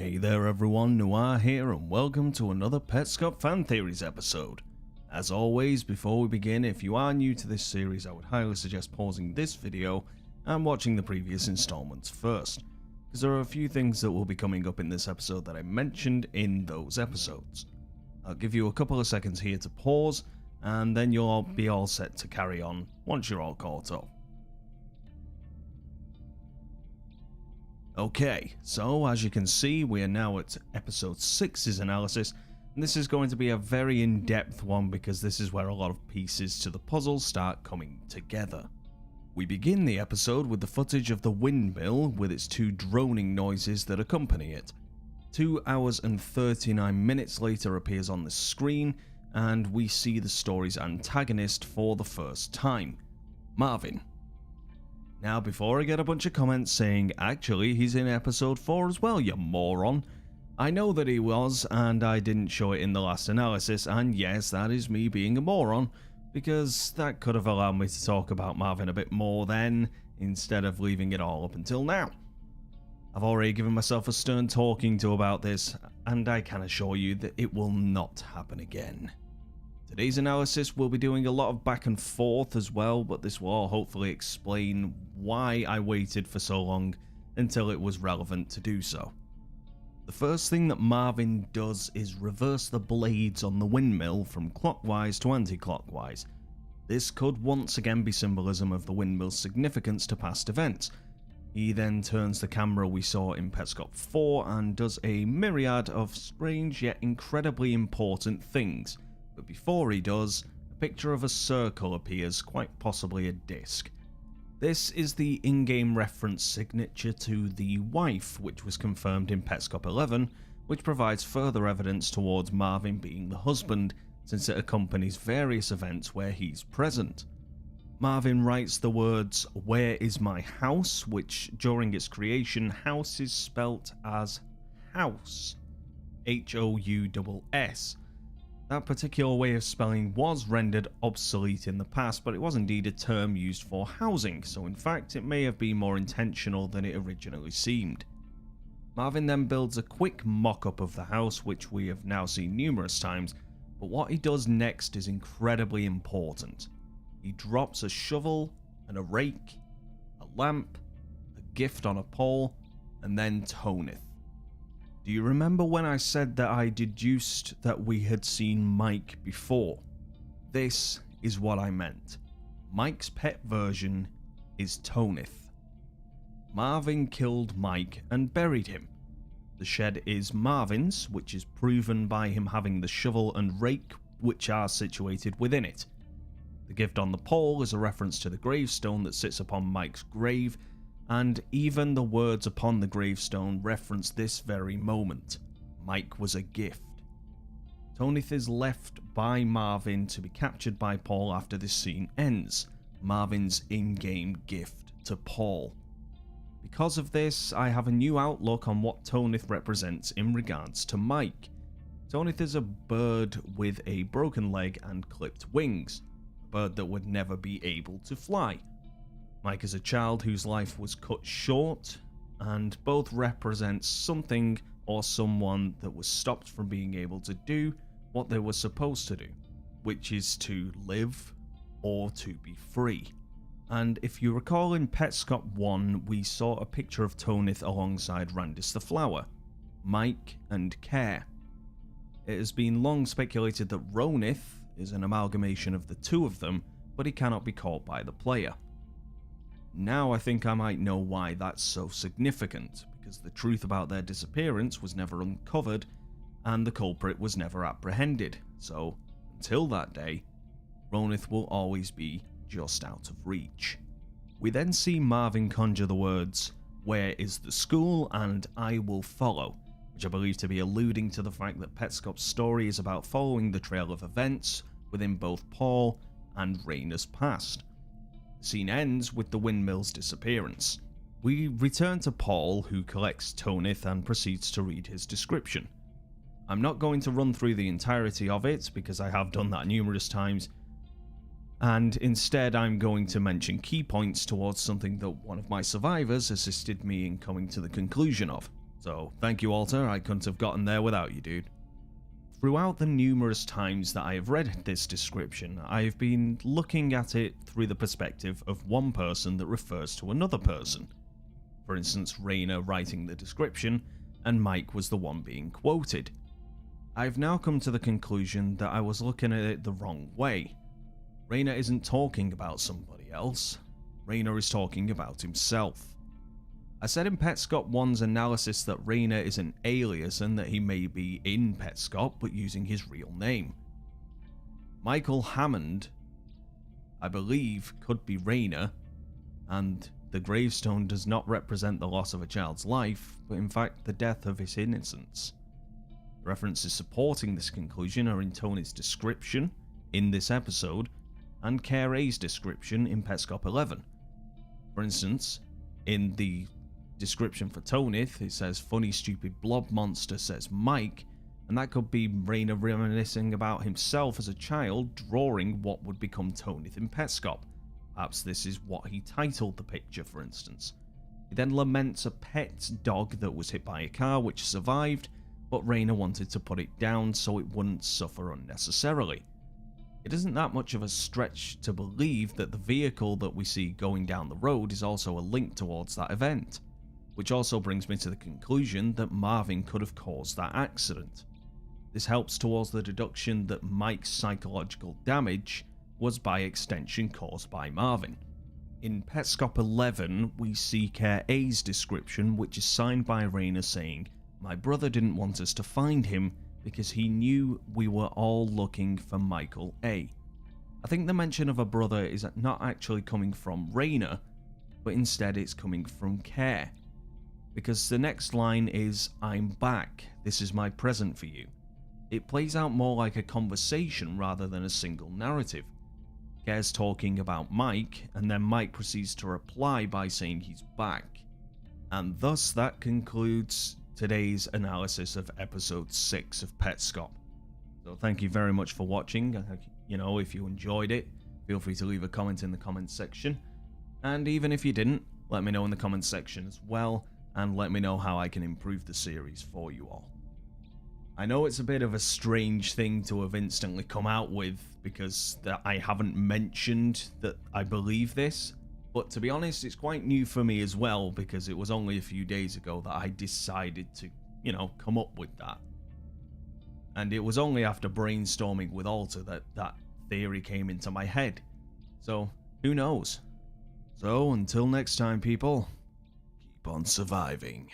Hey there everyone, Noir here and welcome to another Petscop Fan Theories episode. As always, before we begin, if you are new to this series, I would highly suggest pausing this video and watching the previous installments first, because there are a few things that will be coming up in this episode that I mentioned in those episodes. I'll give you a couple of seconds here to pause, and then you'll all be all set to carry on once you're all caught up. Okay, so as you can see, we are now at episode 6's analysis, and this is going to be a very in-depth one because this is where a lot of pieces to the puzzle start coming together. We begin the episode with the footage of the windmill with its two droning noises that accompany it. 2 hours and 39 minutes later appears on the screen, and we see the story's antagonist for the first time, Marvin. Now, before I get a bunch of comments saying, actually, he's in episode 4 as well, you moron. I know that he was, and I didn't show it in the last analysis, and yes, that is me being a moron, because that could have allowed me to talk about Marvin a bit more then, instead of leaving it all up until now. I've already given myself a stern talking to about this, and I can assure you that it will not happen again. Today's analysis will be doing a lot of back and forth as well, but this will all hopefully explain why I waited for so long until it was relevant to do so. The first thing that Marvin does is reverse the blades on the windmill from clockwise to anti-clockwise. This could once again be symbolism of the windmill's significance to past events. He then turns the camera we saw in Petscop 4 and does a myriad of strange yet incredibly important things. But before he does, a picture of a circle appears, quite possibly a disc. This is the in-game reference signature to the wife, which was confirmed in Petscop 11, which provides further evidence towards Marvin being the husband, since it accompanies various events where he's present. Marvin writes the words, "Where is my house?" which during its creation, house is spelt as house, H-O-U-S-S. That particular way of spelling was rendered obsolete in the past, but it was indeed a term used for housing, so in fact it may have been more intentional than it originally seemed. Marvin then builds a quick mock-up of the house, which we have now seen numerous times, but what he does next is incredibly important. He drops a shovel and a rake, a lamp, a gift on a pole, and then toneth. Do you remember when I said that I deduced that we had seen Mike before? This is what I meant. Mike's pet version is Tonith. Marvin killed Mike and buried him. The shed is Marvin's, which is proven by him having the shovel and rake, which are situated within it. The gift on the pole is a reference to the gravestone that sits upon Mike's grave, and even the words upon the gravestone reference this very moment. Mike was a gift. Tonith is left by Marvin to be captured by Paul after this scene ends, Marvin's in-game gift to Paul. Because of this, I have a new outlook on what Tonith represents in regards to Mike. Tonith is a bird with a broken leg and clipped wings, a bird that would never be able to fly. Mike is a child whose life was cut short, and both represent something or someone that was stopped from being able to do what they were supposed to do, which is to live or to be free. And if you recall in Petscop 1, we saw a picture of Tonith alongside Randis the Flower, Mike and Care. It has been long speculated that Ronith is an amalgamation of the two of them, but he cannot be caught by the player. Now I think I might know why that's so significant, because the truth about their disappearance was never uncovered, and the culprit was never apprehended, so until that day, Ronith will always be just out of reach. We then see Marvin conjure the words, "Where is the school?" and "I will follow," which I believe to be alluding to the fact that Petscop's story is about following the trail of events within both Paul and Rayna's past. The scene ends with the windmill's disappearance. We return to Paul, who collects Tonith and proceeds to read his description. I'm not going to run through the entirety of it because I have done that numerous times, and instead I'm going to mention key points towards something that one of my survivors assisted me in coming to the conclusion of. So thank you, Alter, I couldn't have gotten there without you, dude. Throughout the numerous times that I have read this description, I have been looking at it through the perspective of one person that refers to another person. For instance, Raina writing the description, and Mike was the one being quoted. I've now come to the conclusion that I was looking at it the wrong way. Raina isn't talking about somebody else. Raina is talking about himself. I said in Petscop 1's analysis that Raina is an alias and that he may be in Petscop but using his real name. Michael Hammond, I believe, could be Raina, and the gravestone does not represent the loss of a child's life, but in fact the death of his innocence. References supporting this conclusion are in Tony's description in this episode and Care A's description in Petscop 11. For instance, in the description for Tonith, it says funny stupid blob monster says Mike, and that could be Raina reminiscing about himself as a child drawing what would become Tonith in Petscop. Perhaps this is what he titled the picture, for instance. He then laments a pet dog that was hit by a car which survived, but Raina wanted to put it down so it wouldn't suffer unnecessarily. It isn't that much of a stretch to believe that the vehicle that we see going down the road is also a link towards that event. Which also brings me to the conclusion that Marvin could have caused that accident. This helps towards the deduction that Mike's psychological damage was by extension caused by Marvin. In Petscop 11, we see Care A's description, which is signed by Raina saying, "My brother didn't want us to find him because he knew we were all looking for Michael A." I think the mention of a brother is not actually coming from Raina, but instead it's coming from Care. Because the next line is, "I'm back, this is my present for you." It plays out more like a conversation rather than a single narrative. Care's talking about Mike, and then Mike proceeds to reply by saying he's back. And thus that concludes today's analysis of episode 6 of Petscop. So thank you very much for watching. If you enjoyed it, feel free to leave a comment in the comments section. And even if you didn't, let me know in the comments section as well. And let me know how I can improve the series for you all. I know it's a bit of a strange thing to have instantly come out with because I haven't mentioned that I believe this, but to be honest, it's quite new for me as well because it was only a few days ago that I decided to, come up with that. And it was only after brainstorming with Alter that that theory came into my head. So, who knows? So, until next time, people. Keep on surviving.